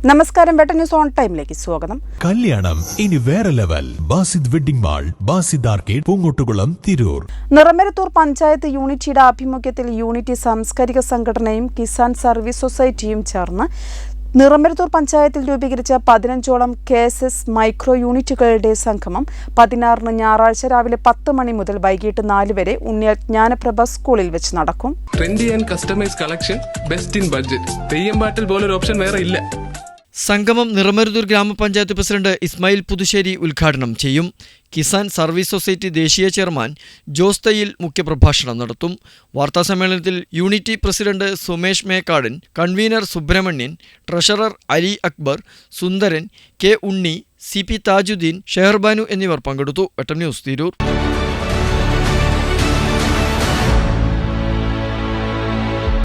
നമസ്കാരം, Vettan news on ടൈമിലേക്ക് സ്വാഗതം. കല്യാണം ഇനി വേറെ level. Basid wedding mall, Basid arcade, Poongottukulam, Tirur. Niramaruthur panchayat യൂണിറ്റിയുടെ ആഭിമുഖ്യത്തിൽ യൂണിറ്റി സാംസ്കാരിക സംഘടനയും കിസാൻ സർവീസ് സൊസൈറ്റിയും ചേർന്ന് നിറമരുത്തൂർ പഞ്ചായത്തിൽ രൂപീകരിച്ച 15ഓളം KSS മൈക്രോ യൂണിറ്റുകളുടെ സംഗമം 16 ഞായറാഴ്ച രാവിലെ 10 മണി മുതൽ വൈകിട്ട് 4 വരെ ഉണ്ണിയാൽ ജ്ഞാനപ്രഭ സ്കൂളിൽ വെച്ച് നടക്കും. Trendy and customise collection, best in budget. Theyyam പാട്ടിൽ പോലൊരു ഓപ്ഷൻ വേറെ ഇല്ല. സംഗമം നിറമരുത്തൂർ ഗ്രാമപഞ്ചായത്ത് പ്രസിഡന്റ് ഇസ്മായിൽ പുതുശ്ശേരി ഉദ്ഘാടനം ചെയ്യും. കിസാൻ സർവീസ് സൊസൈറ്റി ദേശീയ ചെയർമാൻ ജോസ് തയ്യിൽ മുഖ്യപ്രഭാഷണം നടത്തും. വാർത്താസമ്മേളനത്തിൽ unity president Sumesh Mekkadan, convener Subrahmanian, treasurer Ali Akbar, Sundaran, K Unni, CP Thajudheen, Sheharbanu എന്നിവർ പങ്കെടുത്തു. വെട്ടം ന്യൂസ്, തിരൂർ.